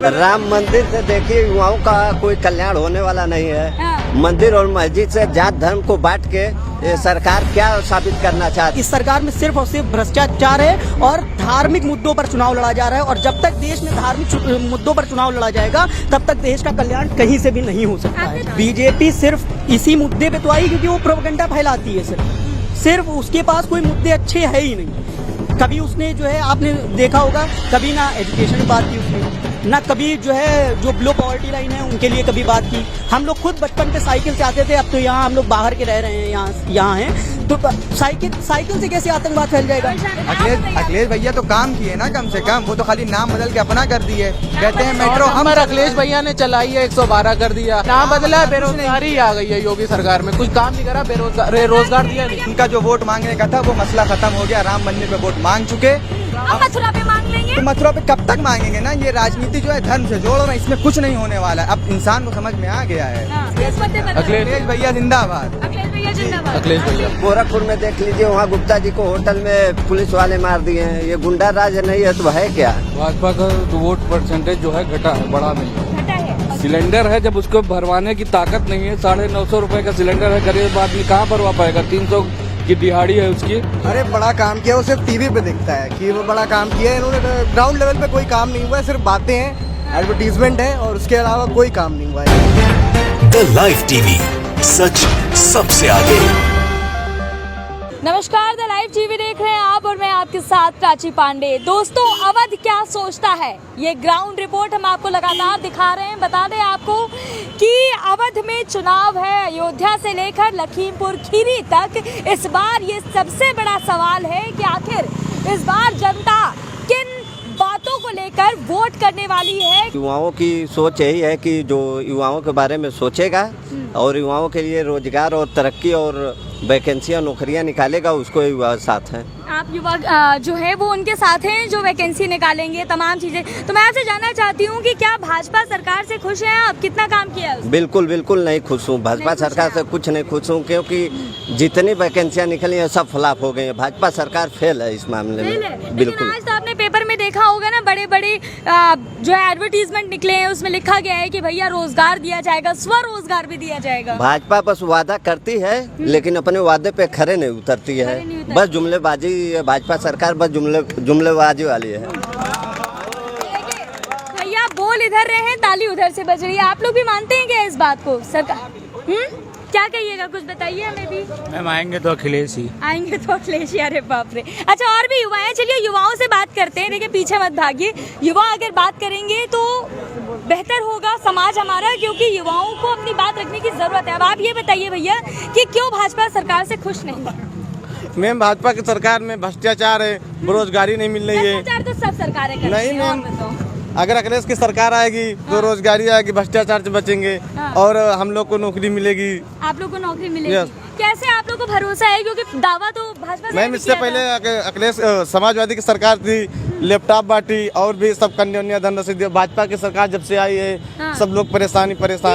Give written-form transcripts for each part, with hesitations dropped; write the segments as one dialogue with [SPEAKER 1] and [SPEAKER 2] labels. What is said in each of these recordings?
[SPEAKER 1] राम मंदिर से देखिए युवाओं का कोई कल्याण होने वाला नहीं है।
[SPEAKER 2] हाँ।
[SPEAKER 1] मंदिर और मस्जिद से जात धर्म को बांट के ये सरकार क्या साबित करना चाहती है?
[SPEAKER 3] इस सरकार में सिर्फ और सिर्फ भ्रष्टाचार है और धार्मिक मुद्दों पर चुनाव लड़ा जा रहा है, और जब तक देश में धार्मिक मुद्दों पर चुनाव लड़ा जाएगा तब तक देश का कल्याण कहीं से भी नहीं हो सकता है। बीजेपी सिर्फ इसी मुद्दे पे तो आई क्योंकि वो प्रोपेगेंडा फैलाती है। सिर्फ उसके पास कोई मुद्दे अच्छे है ही नहीं। कभी उसने जो है आपने देखा होगा, कभी ना एजुकेशन की बात की उसने, ना कभी जो है जो लो पॉवर्टी लाइन है उनके लिए कभी बात की। हम लोग खुद बचपन पे साइकिल से आते थे, अब तो यहाँ हम लोग बाहर के रह रहे हैं, यहाँ हैं, तो साइकिल से कैसे आतंकवाद फैल जाएगा?
[SPEAKER 4] अखिलेश भैया तो काम किए ना कम से कम, वो तो खाली नाम बदल के अपना कर दिए। कहते हैं मेट्रो हम
[SPEAKER 5] अखिलेश भैया ने चलाई है, 112 कर दिया, नाम बदला, बेरोजगारी आ गई है योगी सरकार में, कुछ काम नहीं करा, रोजगार दिया नहीं।
[SPEAKER 4] उनका जो वोट मांगने का था वो मसला खत्म हो गया, राम मंदिर पे वोट मांग चुके।
[SPEAKER 2] अब मथुरा पे मांग लेंगे।
[SPEAKER 4] तो मथुरा पे कब तक मांगेंगे ना? ये राजनीति जो है धर्म से जोड़ रहे हैं, इसमें कुछ नहीं होने वाला है। अब इंसान को समझ में आ गया है। अखिलेश भैया जिंदाबाद।
[SPEAKER 5] अखिलेश भैया
[SPEAKER 1] गोरखपुर में देख लीजिए, वहाँ गुप्ता जी को होटल में पुलिस वाले मार दिए हैं। ये गुंडा राज नहीं है तो है क्या?
[SPEAKER 5] भाजपा का वोट परसेंटेज जो है घटा है, बढ़ा नहीं है। सिलेंडर है, जब उसको भरवाने की ताकत नहीं है, 950 रुपए का सिलेंडर है, गरीब आदमी कहाँ भरवा पाएगा? 300 की दिहाड़ी है उसकी।
[SPEAKER 4] अरे बड़ा काम किया, वो सिर्फ टीवी पे दिखता है कि वो बड़ा काम किया है। इन्होंने ग्राउंड लेवल पे कोई काम नहीं हुआ है, सिर्फ बातें हैं, एडवर्टीजमेंट है, और उसके अलावा कोई काम नहीं हुआ है।
[SPEAKER 6] द लाइव टीवी, सच सबसे आगे।
[SPEAKER 2] नमस्कार, द लाइव टीवी देख रहे हैं आप और मैं आपके साथ प्राची पांडे। दोस्तों, अवध क्या सोचता है, ये ग्राउंड रिपोर्ट हम आपको लगातार दिखा रहे हैं। बता दें आपको कि अवध में चुनाव है, अयोध्या से लेकर लखीमपुर खीरी तक। इस बार ये सबसे बड़ा सवाल है कि आखिर इस बार जनता किन बातों को लेकर वोट करने वाली है।
[SPEAKER 1] युवाओं की सोच यही है कि जो युवाओं के बारे में सोचेगा और युवाओं के लिए रोजगार और तरक्की और वैकेंसियां नौकरियां निकालेगा, उसको युवा साथ हैं।
[SPEAKER 2] आप युवा जो है वो उनके साथ हैं जो वैकेंसी निकालेंगे, तमाम चीजें। तो मैं आपसे जानना चाहती हूँ कि क्या भाजपा सरकार से खुश हैं आप? कितना काम किया है?
[SPEAKER 1] बिल्कुल बिल्कुल नहीं खुश हूँ। भाजपा सरकार से कुछ नहीं खुश हूँ, क्योंकि जितनी वैकेंसियां निकली हैं सब फ्लॉप हो गई हैं। भाजपा सरकार फेल है इस मामले में। बिल्कुल।
[SPEAKER 2] आज तो आपने पेपर में देखा होगा ना, बड़े बड़े जो है एडवर्टीजमेंट निकले हैं, उसमें लिखा गया है कि भैया रोजगार दिया जाएगा, स्वरोजगार भी दिया जाएगा।
[SPEAKER 1] भाजपा बस वादा करती है लेकिन अपने वादे पे खरे नहीं उतरती है। बस जुमलेबाजी, भाजपा सरकार बस जुमलेबाजी वाली है।
[SPEAKER 2] भैया बोल इधर रहे हैं, ताली उधर से बज रही है। आप लोग भी मानते हैं क्या इस बात को? सरकार क्या कहिएगा, कुछ बताइए हमें भी।
[SPEAKER 5] मैम आएंगे तो अखिलेश ही
[SPEAKER 2] आएंगे तो अखिलेश ही। अरे बाप रे। अच्छा, और भी युवा हैं, चलिए युवाओं से बात करते हैं। देखिए पीछे मत भागिए। युवा अगर बात करेंगे तो बेहतर होगा समाज हमारा, क्योंकि युवाओं को अपनी बात रखने की जरूरत है। अब आप ये बताइए भैया कि क्यों भाजपा सरकार से खुश नहीं?
[SPEAKER 7] मैम भाजपा की सरकार में भ्रष्टाचार है, बेरोजगारी नहीं मिल रही है।
[SPEAKER 2] भ्रष्टाचार तो सब सरकारें करती हैं।
[SPEAKER 7] नहीं मैम, अगर अखिलेश की सरकार आएगी तो रोजगारी आएगी, भ्रष्टाचार से बचेंगे और हम लोग को नौकरी मिलेगी।
[SPEAKER 2] आप लोग को नौकरी मिलेगी? कैसे आप लोग को भरोसा है? क्योंकि दावा तो भाजपा से
[SPEAKER 7] मैम इससे पहले अखिलेश समाजवादी की सरकार थी, लैपटॉप बांटी और भी सब कन्या धन रसीद। भाजपा की सरकार जब से आई है सब लोग परेशान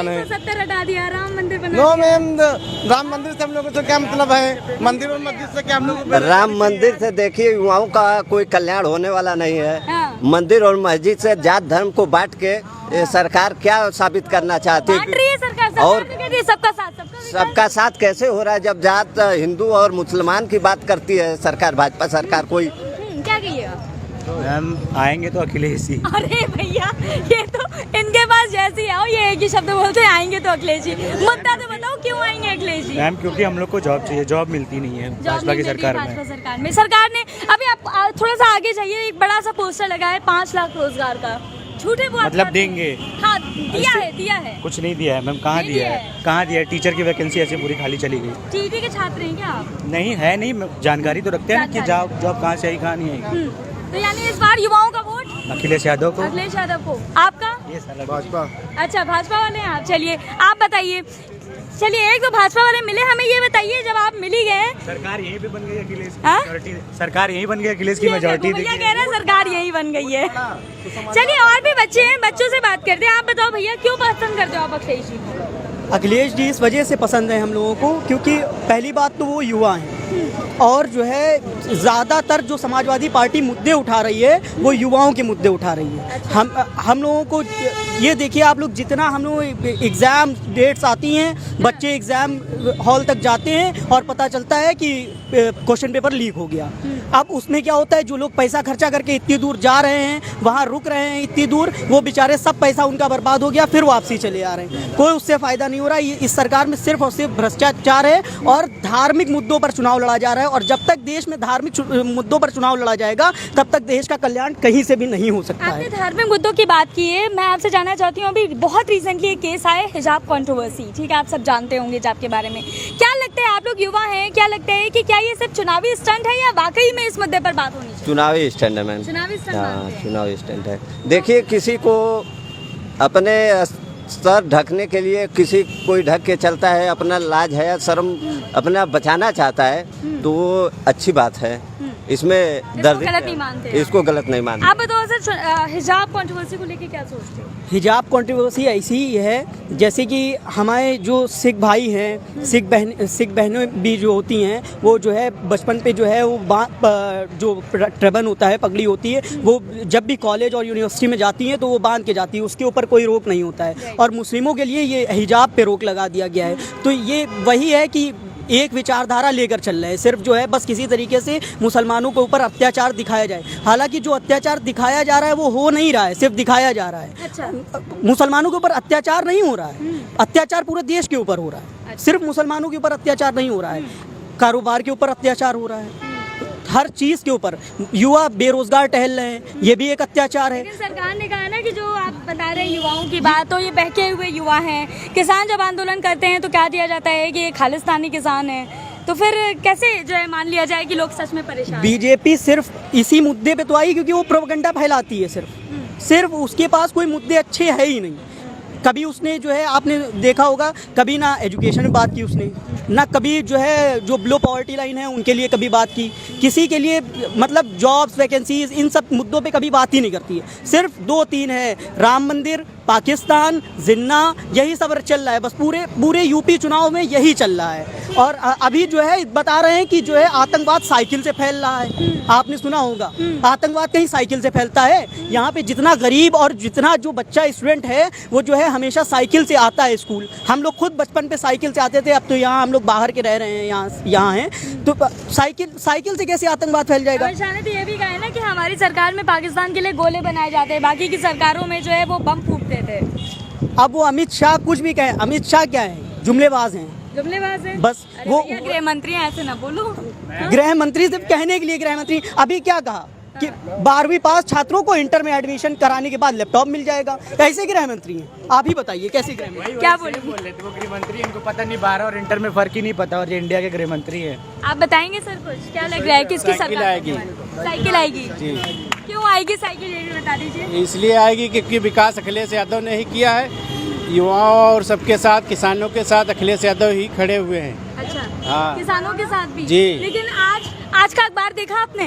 [SPEAKER 7] है।
[SPEAKER 2] 70 हटा दिया, राम मंदिर बना
[SPEAKER 7] नो मैम, राम मंदिर से हम लोगों को क्या मतलब है? मंदिर और मस्जिद से क्या हम लोग?
[SPEAKER 1] राम मंदिर से देखिए युवाओं का कोई कल्याण होने वाला नहीं है। मंदिर और मस्जिद से जात धर्म को बांट के ये सरकार क्या साबित करना चाहती है?
[SPEAKER 2] सरकार
[SPEAKER 1] और
[SPEAKER 2] सबका
[SPEAKER 1] साथ कैसे हो रहा है जब जात हिंदू और मुसलमान की बात करती है सरकार, भाजपा सरकार? कोई
[SPEAKER 2] क्या कहिएगा?
[SPEAKER 5] मैम आएंगे तो अखिलेश ही।
[SPEAKER 2] अरे भैया, ये तो इनके पास जैसे ही आओ ये एक ही शब्द बोलते हैं, आएंगे तो अखिलेश जी। मुद्दा तो बताओ क्यों आएंगे अखिलेश जी?
[SPEAKER 5] मैम क्योंकि हम लोग को जॉब चाहिए, जॉब मिलती नहीं है भाजपा की सरकार में।
[SPEAKER 2] सरकार ने अभी आप थोड़ा सा आगे जाइए, एक बड़ा सा पोस्टर लगा है 5 लाख रोजगार का। झूठे वो
[SPEAKER 5] मतलब देंगे?
[SPEAKER 2] हाँ, दिया है।
[SPEAKER 5] कुछ नहीं दिया है मैम। कहाँ दिया है? कहाँ दिया है? टीचर की वैकेंसी ऐसे पूरी खाली चली गई।
[SPEAKER 2] टीटी के छात्र हैं क्या आप?
[SPEAKER 5] नहीं है, नहीं जानकारी तो रखते हैं ना कि जॉब कहाँ से आई कहाँ नहीं आई।
[SPEAKER 2] तो यानी इस बार युवाओं का वोट
[SPEAKER 5] अखिलेश यादव को।
[SPEAKER 2] अखिलेश यादव को। आपका?
[SPEAKER 7] भाजपा।
[SPEAKER 2] अच्छा, भाजपा वाले हैं आप। चलिए आप बताइए। चलिए, एक तो भाजपा वाले मिले, हमें ये बताइए जब आप मिल ही गए,
[SPEAKER 5] सरकार यहीं पे बन गई अखिलेश की। सरकार यहीं बन गई, अखिलेश की मेजॉरिटी
[SPEAKER 2] कह रहे हैं सरकार यहीं बन गई है। चलिए और भी बच्चे हैं, बच्चों से बात करते हैं। आप बताओ बताओ भैया, क्यों पसंद करते हो आप अखिलेश जी को?
[SPEAKER 3] अखिलेश जी इस वजह से पसंद है हम लोगों को क्योंकि पहली बात तो वो युवा हैं और जो है ज़्यादातर जो समाजवादी पार्टी मुद्दे उठा रही है वो युवाओं के मुद्दे उठा रही है। हम लोगों को ये देखिए, आप लोग जितना हम लोग एग्ज़ाम डेट्स आती हैं, बच्चे एग्ज़ाम हॉल तक जाते हैं और पता चलता है कि क्वेश्चन पेपर लीक हो गया। अब उसमें क्या होता है, जो लोग पैसा खर्चा करके इतनी दूर जा रहे हैं, वहाँ रुक रहे हैं इतनी दूर, वो बेचारे सब पैसा उनका बर्बाद हो गया, फिर वापसी चले आ रहे हैं, कोई उससे फ़ायदा नहीं हो रहा। इस सरकार में सिर्फ और सिर्फ भ्रष्टाचार है और धार्मिक मुद्दों पर चुनाव लड़ा जा रहा है और जब तक देश में धार्मिक मुद्दों पर चुनाव लड़ा जाएगा तब तक देश का कल्याण कहीं से भी नहीं हो सकता है।
[SPEAKER 2] आपने धार्मिक मुद्दों की बात की है, मैं आपसे जानना चाहती हूँ, अभी बहुत रिसेंटली एक केस आया हिजाब कंट्रोवर्सी, ठीक है, आप सब जानते होंगे हिजाब के बारे में। क्या लगता है, आप लोग युवा हैं, क्या लगता है कि क्या ये सिर्फ चुनावी स्टंट है या वाकई में इस मुद्दे पर बात होनी चाहिए?
[SPEAKER 1] चुनावी स्टैंड है मैम,
[SPEAKER 2] चुनावी स्टंट
[SPEAKER 1] हाँ चुनावी स्टैंड है। देखिए, किसी को अपने सर ढकने के लिए किसी कोई ढक के चलता है, अपना लाज है शर्म अपना बचाना चाहता है, तो वो अच्छी बात है, इसमें दर्द
[SPEAKER 2] गलत नहीं मानते,
[SPEAKER 1] इसको गलत नहीं मानते।
[SPEAKER 2] आप बताओ सर, हिजाब कंट्रोवर्सी को लेके क्या सोचते हो?
[SPEAKER 3] हिजाब कंट्रोवर्सी ऐसी ही है जैसे कि हमारे जो सिख भाई हैं, सिख बहनें भी जो होती हैं, वो जो है बचपन पे जो है वो जो ट्रबन होता है, पगड़ी होती है, वो जब भी कॉलेज और यूनिवर्सिटी में जाती हैं तो वो बांध के जाती है, उसके ऊपर कोई रोक नहीं होता है। और मुस्लिमों के लिए ये हिजाब पे रोक लगा दिया गया है। तो ये वही है कि एक विचारधारा लेकर चल रहे हैं, सिर्फ जो है बस किसी तरीके से मुसलमानों के ऊपर अत्याचार दिखाया जाए। हालांकि जो अत्याचार दिखाया जा रहा है वो हो नहीं रहा है, सिर्फ दिखाया जा रहा है।
[SPEAKER 2] अच्छा।
[SPEAKER 3] मुसलमानों के ऊपर अत्याचार नहीं हो रहा है, अत्याचार पूरे देश के ऊपर हो रहा है।
[SPEAKER 2] अच्छा।
[SPEAKER 3] सिर्फ मुसलमानों के ऊपर अत्याचार नहीं हो रहा है, कारोबार के ऊपर अत्याचार हो रहा है, हर चीज़ के ऊपर। युवा बेरोजगार टहल रहे हैं, ये भी एक अत्याचार है।
[SPEAKER 2] लेकिन सरकार ने कहा ना कि जो आप बता रहे हैं युवाओं की बात, तो ये बहके हुए युवा हैं। किसान जब आंदोलन करते हैं तो क्या दिया जाता है कि ये खालिस्तानी किसान है, तो फिर कैसे जो है मान लिया जाए कि लोग सच में परेशान हैं?
[SPEAKER 3] बीजेपी सिर्फ इसी मुद्दे पे तो आई क्योंकि वो प्रोपेगेंडा फैलाती है, सिर्फ उसके पास कोई मुद्दे अच्छे है ही नहीं। कभी उसने जो है, आपने देखा होगा, कभी ना एजुकेशन में बात की उसने, ना कभी जो है जो लो पॉवर्टी लाइन है उनके लिए कभी बात की, किसी के लिए मतलब जॉब्स, वैकेंसीज, इन सब मुद्दों पे कभी बात ही नहीं करती है। सिर्फ 2-3 है, राम मंदिर, पाकिस्तान, जिन्ना, यही सब चल रहा है बस। पूरे यूपी चुनाव में यही चल रहा है। और अभी जो है बता रहे हैं कि जो है आतंकवाद साइकिल से फैल रहा है, आपने सुना होगा, आतंकवाद कहीं साइकिल से फैलता है? यहाँ पे जितना गरीब और जितना जो बच्चा स्टूडेंट है वो जो है हमेशा साइकिल से आता है स्कूल। हम लोग खुद बचपन पे साइकिल से आते थे, अब तो यहाँ हम लोग बाहर के रह रहे हैं, यहाँ हैं, तो साइकिल से कैसे आतंकवाद फैल जाएगा?
[SPEAKER 2] अमित शाह ने तो ये भी कहा है ना कि हमारी सरकार में पाकिस्तान के लिए गोले बनाए जाते हैं, बाकी की सरकारों में जो है वो बम फूटते थे।
[SPEAKER 3] अब वो अमित शाह कुछ भी कहें, अमित शाह क्या है? जुमलेबाज हैं,
[SPEAKER 2] जुमलेबाज है
[SPEAKER 3] बस।
[SPEAKER 2] वो गृह मंत्री हैं, ऐसे ना बोलो।
[SPEAKER 3] गृह मंत्री सिर्फ कहने के लिए गृह मंत्री। अभी क्या कहा कि 12वीं पास छात्रों को इंटर में एडमिशन कराने के बाद लैपटॉप मिल जाएगा। कैसे गृह मंत्री हैं? आप ही बताइए कैसे गृह मंत्री?
[SPEAKER 2] क्या बोले?
[SPEAKER 8] वो गृह मंत्री, इनको पता नहीं 12 और इंटर में फर्क ही नहीं पता, और ये इंडिया के गृह मंत्री है।
[SPEAKER 2] आप बताएंगे सर कुछ, क्या लग रहा है किसकी
[SPEAKER 8] साइकिल
[SPEAKER 2] सरकार
[SPEAKER 8] आएगी।
[SPEAKER 2] साइकिल आएगी
[SPEAKER 8] जी।
[SPEAKER 2] क्यों आएगी साइकिल, ये भी बता दीजिए।
[SPEAKER 8] इसलिए आएगी क्योंकि विकास अखिलेश यादव ने ही किया है, युवाओं और सबके साथ, किसानों के साथ अखिलेश यादव ही खड़े हुए हैं।
[SPEAKER 2] अच्छा।
[SPEAKER 8] हाँ।
[SPEAKER 2] किसानों के साथ भी
[SPEAKER 8] जी।
[SPEAKER 2] लेकिन आज का अखबार देखा आपने?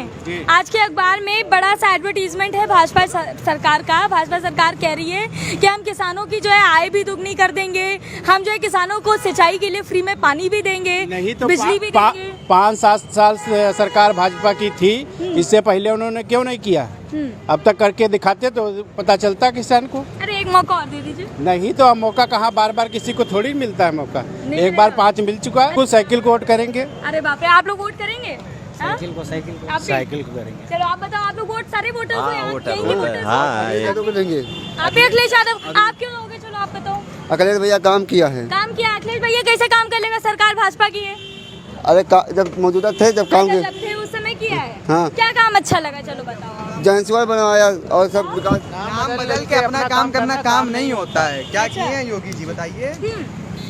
[SPEAKER 2] आज के अखबार में बड़ा सा एडवर्टीजमेंट है भाजपा सरकार का। भाजपा सरकार कह रही है कि हम किसानों की जो है आय भी दुगनी कर देंगे, हम जो है किसानों को सिंचाई के लिए फ्री में पानी भी देंगे,
[SPEAKER 8] नहीं तो
[SPEAKER 2] बिजली भी देंगे।
[SPEAKER 8] 5-7 साल से सरकार भाजपा की थी, इससे पहले उन्होंने क्यों नहीं किया? अब तक करके दिखाते तो पता चलता किसान को।
[SPEAKER 2] अरे एक मौका और दे दीजिए।
[SPEAKER 8] नहीं तो अब मौका कहाँ, बार बार किसी को थोड़ी मिलता है मौका। एक बार 5 मिल चुका है, कुछ साइकिल को वोट करेंगे।
[SPEAKER 2] अरे बाप रे, आप लोग वोट करेंगे?
[SPEAKER 8] साइकिल को करेंगे।
[SPEAKER 2] चलो आप बताओ, आप लोग वोट, सारे वोटर्स को यहाँ
[SPEAKER 1] वोटर,
[SPEAKER 2] यहीं के
[SPEAKER 1] वोटर,
[SPEAKER 2] वोटर्स
[SPEAKER 1] हाँ, ये
[SPEAKER 2] को? आप भी अखिलेश यादव, आप क्यों लोगे? चलो आप बताओ।
[SPEAKER 4] अखिलेश भैया काम किया है।
[SPEAKER 2] काम किया अखिलेश भैया, कैसे काम कर लेगा? सरकार भाजपा की है।
[SPEAKER 4] अरे जब मौजूदा थे, जब काम किया,
[SPEAKER 2] जब थे उस समय किया है।
[SPEAKER 4] हाँ।
[SPEAKER 2] क्या काम अच्छा लगा, चलो बताओ।
[SPEAKER 4] जैनसिवाल बनवाया और सब विकास।
[SPEAKER 9] नाम बदल के अपना काम करना काम नहीं होता है। क्या किए हैं योगी जी, बताइए।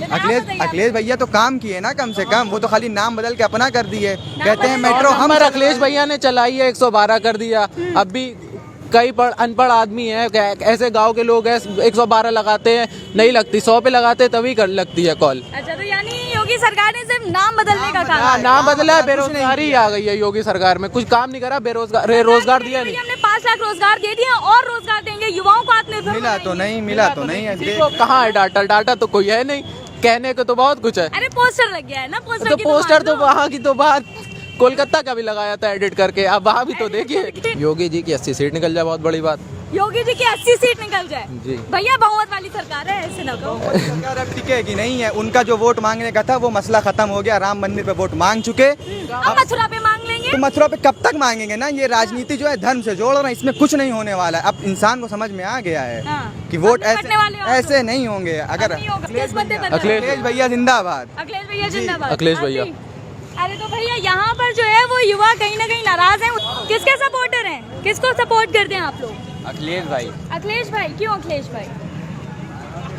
[SPEAKER 9] अखिलेश भैया तो काम किए ना, कम से कम। वो तो खाली नाम बदल के अपना कर दिए, कहते हैं मेट्रो हम।
[SPEAKER 10] अखिलेश भैया ने चलाई है, 112 कर दिया। अब भी कई अनपढ़ आदमी है, ऐसे गांव के लोग हैं, 112 लगाते हैं, नहीं लगती, 100 पे लगाते तभी कर लगती है कॉल।
[SPEAKER 2] अच्छा, तो यानी योगी सरकार ने सिर्फ नाम बदलने का कहा है।
[SPEAKER 10] नाम बदला है, बेरोजगारी आ गई है योगी सरकार में, कुछ काम नहीं करा, रोजगार दिया नहीं।
[SPEAKER 2] हमने 5 लाख रोजगार दे दिया और रोजगार देंगे, युवाओं को आत्मनिर्भर
[SPEAKER 9] मिला तो नहीं है।
[SPEAKER 10] किसी को कहाँ है डाटा तो कोई है नहीं, कहने को तो बहुत कुछ है।
[SPEAKER 2] अरे पोस्टर लग गया है ना, पोस्टर
[SPEAKER 10] तो
[SPEAKER 2] की
[SPEAKER 10] पोस्टर तो
[SPEAKER 2] मान लो।
[SPEAKER 10] वहाँ की तो बात, कोलकाता का भी लगाया था एडिट करके, अब वहाँ भी तो देखिए। योगी जी की 80 सीट निकल जाए, बहुत बड़ी बात।
[SPEAKER 2] योगी जी की 80 सीट निकल जाए
[SPEAKER 10] जी।
[SPEAKER 2] भैया बहुमत वाली सरकार है, ऐसे ना कहो।
[SPEAKER 9] सरकार अब टिकेगी नहीं है, उनका जो वोट मांगने का था वो मसला खत्म हो गया, राम मंदिर पे वोट मांग चुके।
[SPEAKER 2] अब मथुरा पे मांग लेंगे।
[SPEAKER 9] तो मथुरा पे कब तक मांगेंगे ना, ये राजनीति जो है धर्म से जोड़ रहे हैं, इसमें कुछ नहीं होने वाला है। अब इंसान को समझ में आ गया है कि वोट ऐसे नहीं होंगे। अगर अखिलेश भैया जिंदाबाद,
[SPEAKER 2] अखिलेश भैया जिंदाबाद,
[SPEAKER 10] अखिलेश भैया।
[SPEAKER 2] अरे तो भैया यहाँ पर जो है वो युवा कहीं ना कहीं नाराज हैं। किसके सपोर्टर हैं, किसको सपोर्ट करते हैं आप लोग?
[SPEAKER 10] अखिलेश भाई।
[SPEAKER 2] अखिलेश भाई, क्यों अखिलेश भाई?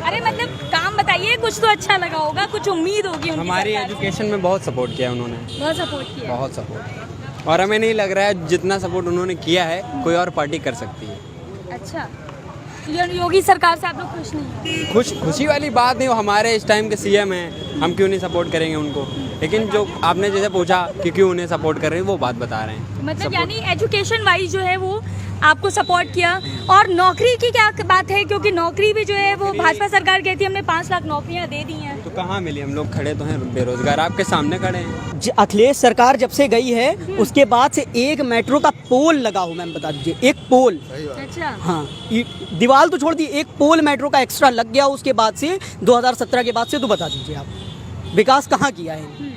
[SPEAKER 2] अरे मतलब काम बताइए, कुछ तो अच्छा लगा होगा, कुछ उम्मीद होगी उनकी
[SPEAKER 11] हमारी
[SPEAKER 2] सरकार से।
[SPEAKER 11] एजुकेशन में बहुत सपोर्ट किया उन्होंने,
[SPEAKER 2] बहुत सपोर्ट किया,
[SPEAKER 11] बहुत सपोर्ट। और हमें नहीं लग रहा है जितना सपोर्ट उन्होंने किया है कोई और पार्टी कर सकती है।
[SPEAKER 2] अच्छा, योगी सरकार से आप लोग खुश नहीं हैं?
[SPEAKER 11] खुशी वाली बात नहीं, वो हमारे इस टाइम के सीएम हैं, हम क्यों नहीं सपोर्ट करेंगे उनको। लेकिन जो आपने जैसे पूछा कि क्यों उन्हें सपोर्ट कर रहे हैं, वो बात बता रहे हैं।
[SPEAKER 2] मतलब यानी एजुकेशन वाइज जो है वो आपको सपोर्ट किया। और नौकरी की क्या बात है, क्योंकि नौकरी भी जो है वो भाजपा सरकार कहती है हमने 5 लाख नौकरियां दे दी हैं।
[SPEAKER 11] तो कहाँ मिली, हम लोग खड़े तो हैं बेरोजगार, आपके सामने खड़े हैं।
[SPEAKER 3] अखिलेश सरकार जब से गई है उसके बाद से एक मेट्रो का पोल लगा हो, मैम बता दीजिए, एक पोल।
[SPEAKER 2] अच्छा,
[SPEAKER 3] हाँ, दीवार तो छोड़ दी, एक पोल मेट्रो का एक्स्ट्रा लग गया उसके बाद से, 2017 के बाद से। तो बता दीजिए आप विकास कहाँ किया है?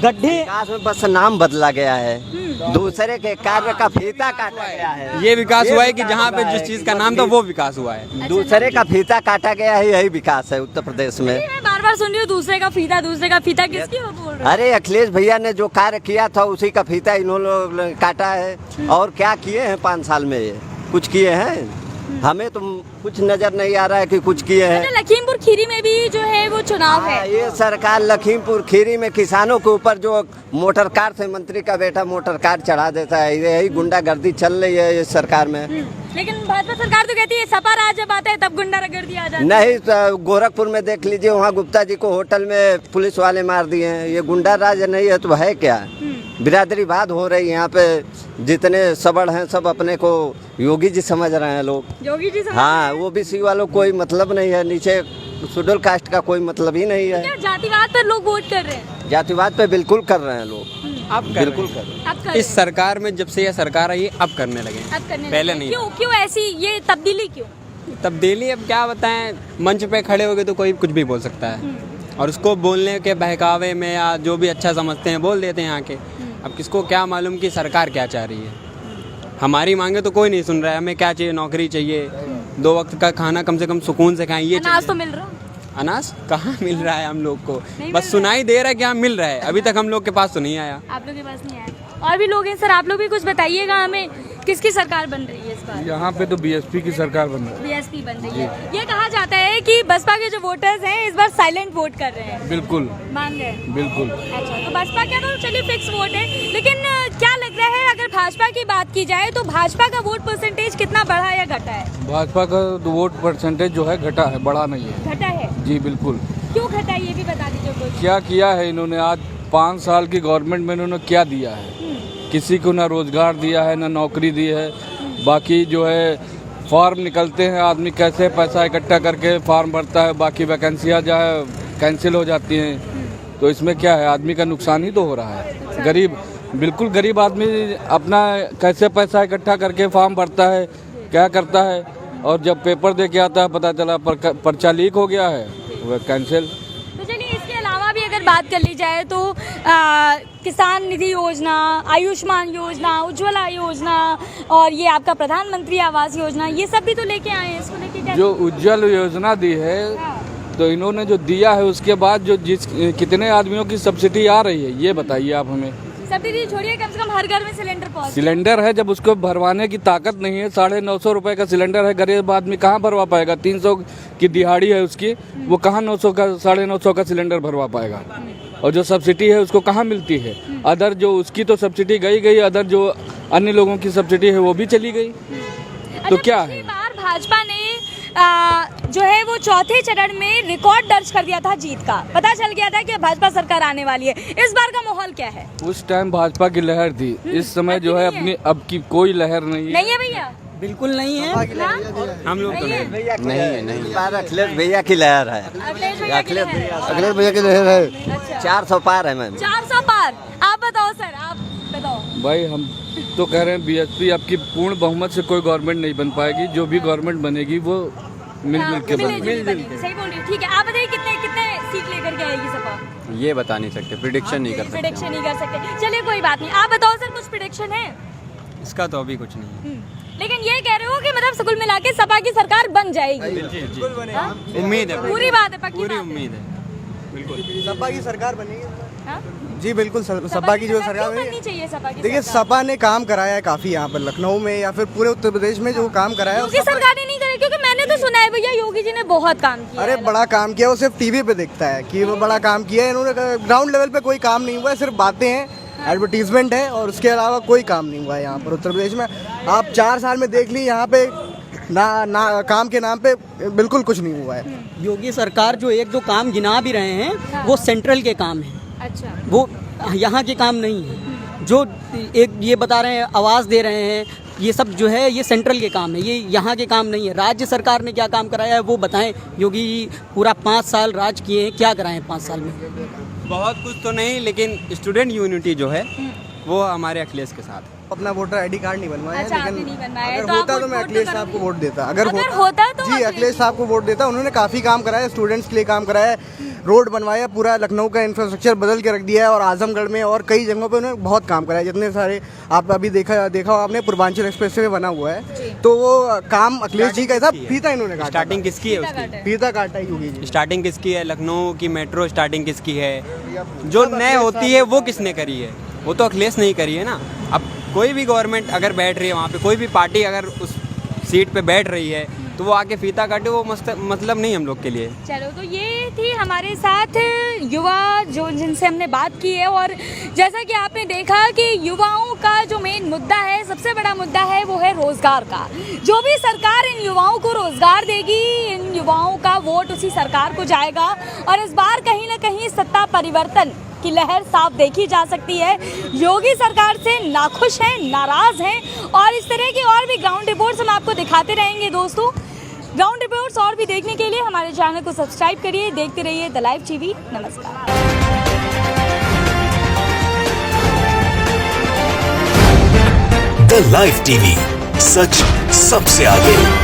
[SPEAKER 3] गड्ढे
[SPEAKER 1] विकास में बस नाम बदला गया है, दूसरे के कार्य का फीता काटा गया है।
[SPEAKER 11] ये विकास हुआ है कि जहाँ पे जिस चीज का नाम था वो विकास हुआ है।
[SPEAKER 1] दूसरे का फीता काटा गया है, यही विकास है उत्तर प्रदेश में।
[SPEAKER 2] मैं बार बार सुन रही हूँ दूसरे का फीता किसकी वो बोल रहे हो?
[SPEAKER 1] अरे अखिलेश भैया ने जो कार्य किया था उसी का फीता इन्होंने काटा है। और क्या किए हैं 5 साल में, ये कुछ किए हैं? हमें तो कुछ नजर नहीं आ रहा है कि कुछ किए हैं।
[SPEAKER 2] लखीमपुर खीरी में भी जो है वो चुनाव है।
[SPEAKER 1] ये सरकार लखीमपुर खीरी में किसानों के ऊपर जो मोटर कार से मंत्री का बेटा मोटर कार चढ़ा देता है, यही गुंडागर्दी चल रही है इस सरकार में।
[SPEAKER 2] लेकिन भाजपा सरकार तो कहती है सपा राज जब आता है तब गुंडागर्दी आ जाती है।
[SPEAKER 1] नहीं, तो गोरखपुर में देख लीजिए, वहाँ गुप्ता जी को होटल में पुलिस वाले मार दिए हैं। ये गुंडा राज नहीं है तो है क्या? बिरादरीवाद हो रही है यहाँ पे। जितने सबड़ हैं सब अपने को योगी जी समझ रहे हैं लोग।
[SPEAKER 2] योगी जी
[SPEAKER 1] हाँ, ओबीसी वालों कोई मतलब नहीं है, नीचे शेड्यूल कास्ट का कोई मतलब ही नहीं है।
[SPEAKER 2] क्या जातिवाद पर लोग वोट कर रहे हैं?
[SPEAKER 1] जातिवाद पे बिल्कुल कर रहे हैं लोग,
[SPEAKER 11] अब
[SPEAKER 1] बिल्कुल कर रहे हैं।
[SPEAKER 2] अब कर
[SPEAKER 11] इस सरकार में जब से यह सरकार आई अब करने लगे,
[SPEAKER 2] अब करने
[SPEAKER 11] पहले
[SPEAKER 2] लगे।
[SPEAKER 11] नहीं।
[SPEAKER 2] क्यों ऐसी ये तब्दीली क्यों?
[SPEAKER 11] तब्दीली अब क्या बताएं, मंच पे खड़े हो गए तो कोई कुछ भी बोल सकता है, और उसको बोलने के बहकावे में या जो भी अच्छा समझते हैं बोल देते हैं यहाँ के। अब किसको क्या मालूम कि सरकार क्या चाह रही है। हमारी मांगे तो कोई नहीं सुन रहा है। हमें क्या चाहिए? नौकरी चाहिए, 2 वक्त का खाना कम से कम सुकून से खाएं, ये
[SPEAKER 2] अनाज तो मिल रहा?
[SPEAKER 11] अनाज कहाँ मिल रहा है हम लोग को? बस सुनाई दे रहा है कि हाँ मिल रहा है, अभी तक हम लोग के पास तो नहीं आया।
[SPEAKER 2] आप लोग के पास नहीं आया? और भी लोग हैं सर, आप लोग भी कुछ बताइएगा हमें, किसकी सरकार बन रही है इस बार?
[SPEAKER 5] यहाँ पे तो बीएसपी की सरकार बन रही है।
[SPEAKER 2] बीएसपी बन रही है। ये कहा जाता है कि बसपा के जो वोटर्स हैं इस बार साइलेंट वोट कर रहे हैं।
[SPEAKER 5] बिल्कुल
[SPEAKER 2] मान रहे हैं?
[SPEAKER 5] बिल्कुल।
[SPEAKER 2] अच्छा, तो बसपा क्या तो चलिए फिक्स वोट है, लेकिन क्या लग रहा है अगर भाजपा की बात की जाए तो भाजपा का वोट परसेंटेज कितना बढ़ा या घटा है?
[SPEAKER 5] भाजपा का तो वोट परसेंटेज जो है घटा है, बढ़ा नहीं है।
[SPEAKER 2] घटा है?
[SPEAKER 5] जी बिल्कुल।
[SPEAKER 2] क्यों घटा है ये भी बता दीजिए कुछ।
[SPEAKER 5] क्या किया है इन्होंने? आज 5 साल की गवर्नमेंट में इन्होंने क्या दिया है? किसी को ना रोजगार दिया है, ना नौकरी दी है। बाकी जो है फॉर्म निकलते हैं, आदमी कैसे पैसा इकट्ठा करके फॉर्म भरता है, बाकी वैकेंसियाँ जो है कैंसिल हो जाती हैं। तो इसमें क्या है, आदमी का नुकसान ही तो हो रहा है। गरीब, बिल्कुल गरीब आदमी अपना कैसे पैसा इकट्ठा करके फॉर्म भरता है, क्या करता है, और जब पेपर दे के आता है पता चला पर्चा लीक हो गया है, वह कैंसिल।
[SPEAKER 2] तो चलिए इसके अलावा भी अगर बात कर ली जाए तो किसान निधि योजना, आयुष्मान योजना, उज्ज्वला योजना और ये आपका प्रधानमंत्री आवास योजना, ये सब भी तो लेके आए हैं। इसको लेके क्या?
[SPEAKER 5] जो उज्ज्वल योजना दी है तो इन्होंने जो दिया है उसके बाद जो कितने आदमियों की सब्सिडी आ रही है ये बताइए आप हमें।
[SPEAKER 2] सब्सिडी छोड़िए, कम से कम हर घर में सिलेंडर पहुंचे।
[SPEAKER 5] सिलेंडर है, जब उसको भरवाने की ताकत नहीं है, 950 रुपए का सिलेंडर है, गरीब आदमी कहाँ भरवा पाएगा? 300 की दिहाड़ी है उसकी, वो कहाँ 900 का 950 का सिलेंडर भरवा पाएगा? और जो सब्सिडी है उसको कहाँ मिलती है? अदर जो उसकी तो सब्सिडी गई, अदर जो अन्य लोगों की सब्सिडी है वो भी चली गई। तो क्या है?
[SPEAKER 2] भाजपा ने जो है वो चौथे चरण में रिकॉर्ड दर्ज कर दिया था जीत का, पता चल गया था कि भाजपा सरकार आने वाली है। इस बार का माहौल क्या है?
[SPEAKER 5] उस टाइम भाजपा की लहर थी, इस समय जो है अपनी अब की कोई लहर नहीं
[SPEAKER 2] है भैया,
[SPEAKER 3] बिल्कुल नहीं है।
[SPEAKER 11] हम लोग तो
[SPEAKER 1] नहीं बार अखिलेश भैया की लहर है। अखिलेश भैया की लहर है। 400 पार है मैम।
[SPEAKER 2] 400 पार। आप बताओ सर, आप बताओ।
[SPEAKER 5] भाई हम तो कह रहे हैं बीएसपी आपकी पूर्ण बहुमत से कोई गवर्नमेंट नहीं बन पाएगी, जो भी गवर्नमेंट बनेगी वो मिलजुल के बनेगी।
[SPEAKER 2] सही बोल रही, ठीक है। आप बताइए कितने सीट लेकर के आएगी सपा?
[SPEAKER 11] ये बता नहीं सकते, प्रिडिक्शन नहीं कर सकते।
[SPEAKER 2] प्रिडिक्शन नहीं कर सकते, चलिए कोई बात नहीं। आप बताओ सर, कुछ प्रिडिक्शन है?
[SPEAKER 11] इसका तो अभी कुछ नहीं।
[SPEAKER 2] लेकिन ये कह रहे हो कि मतलब कुल मिला के सपा की सरकार बन जाएगी?
[SPEAKER 11] उम्मीद है,
[SPEAKER 2] पूरी बात है, पक्की
[SPEAKER 11] पूरी
[SPEAKER 2] बात है।
[SPEAKER 11] उम्मीद है।
[SPEAKER 4] बिल्कुल सपा की सरकार बनेगी।
[SPEAKER 2] हाँ?
[SPEAKER 4] जी बिल्कुल सपा की जो सरकार
[SPEAKER 2] बननी चाहिए सपा की।
[SPEAKER 4] देखिए सपा ने काम कराया है काफी यहाँ पर लखनऊ में या फिर पूरे उत्तर प्रदेश में जो काम कराया है।
[SPEAKER 2] योगी सरकार ने नहीं करे, क्योंकि मैंने तो सुना है भैया योगी जी ने बहुत काम किया।
[SPEAKER 4] अरे बड़ा काम किया, वो सिर्फ टीवी पे दिखता है कि वो बड़ा काम किया है। इन्होंने ग्राउंड लेवल पे कोई काम नहीं हुआ है, सिर्फ बातें हैं, एडवर्टीजमेंट है और उसके अलावा कोई काम नहीं हुआ है यहाँ पर उत्तर प्रदेश में। आप 4 साल में देख ली यहाँ पे ना काम के नाम पे बिल्कुल कुछ नहीं हुआ है।
[SPEAKER 3] योगी सरकार जो 1-2 काम गिना भी रहे हैं वो सेंट्रल के काम है।
[SPEAKER 2] अच्छा,
[SPEAKER 3] वो यहाँ के काम नहीं है। जो एक ये बता रहे हैं, आवाज़ दे रहे हैं, ये सब जो है ये सेंट्रल के काम है, ये यहाँ के काम नहीं है। राज्य सरकार ने क्या काम कराया है वो बताएं। योगी पूरा 5 साल राज किए हैं, क्या कराए हैं 5 साल में?
[SPEAKER 11] बहुत कुछ तो नहीं, लेकिन स्टूडेंट यूनिटी जो है वो हमारे अखिलेश के साथ है।
[SPEAKER 4] अपना वोटर आईडी कार्ड नहीं बनवाया।
[SPEAKER 2] अच्छा, आपने नहीं बनवाया है,
[SPEAKER 4] अगर
[SPEAKER 2] तो
[SPEAKER 4] होता
[SPEAKER 2] आप
[SPEAKER 4] तो मैं
[SPEAKER 2] वोट
[SPEAKER 4] अखिलेश
[SPEAKER 2] तो
[SPEAKER 4] साहब को
[SPEAKER 2] करोगे?
[SPEAKER 4] वोट देता।
[SPEAKER 2] अगर होता तो
[SPEAKER 4] जी अखिलेश साहब को वोट देता। उन्होंने काफी काम कराया, स्टूडेंट्स के लिए काम कराया है, रोड बनवाया, पूरा लखनऊ का इंफ्रास्ट्रक्चर बदल के रख दिया है और आजमगढ़ में और कई जगहों पे उन्होंने बहुत काम कराया। जितने सारे आप अभी देखा हो आपने, पूर्वांचल एक्सप्रेसवे बना हुआ है, तो वो काम अखिलेश जी का था। फीता इन्होंने काटा।
[SPEAKER 11] स्टार्टिंग किसकी है उसकी?
[SPEAKER 4] फीता काटा है योगी जी।
[SPEAKER 11] स्टार्टिंग किसकी है? लखनऊ की मेट्रो स्टार्टिंग किसकी है? जो नए होती है वो किसने करी है? वो तो अखिलेश नहीं करी है ना। अब कोई भी गवर्नमेंट अगर बैठ रही है वहाँ पे, कोई भी पार्टी अगर उस सीट पे बैठ रही है तो वो आके फीता काटे, वो मतलब नहीं हम लोग के लिए।
[SPEAKER 2] चलो, तो ये थी हमारे साथ युवा जो जिनसे हमने बात की है। और जैसा कि आपने देखा कि युवाओं का जो मेन मुद्दा है, सबसे बड़ा मुद्दा है, वो है रोजगार का। जो भी सरकार इन युवाओं को रोजगार देगी, इन युवाओं का वोट उसी सरकार को जाएगा। और इस बार कहीं ना कहीं सत्ता परिवर्तन की लहर साफ देखी जा सकती है। योगी सरकार से नाखुश हैं, नाराज हैं और इस तरह की और भी ग्राउंड रिपोर्ट्स हम आपको दिखाते रहेंगे दोस्तों। ग्राउंड रिपोर्ट्स और भी देखने के लिए हमारे चैनल को सब्सक्राइब करिए, देखते रहिए द लाइव टीवी। नमस्कार।
[SPEAKER 6] द लाइव टीवी, सच सबसे आगे।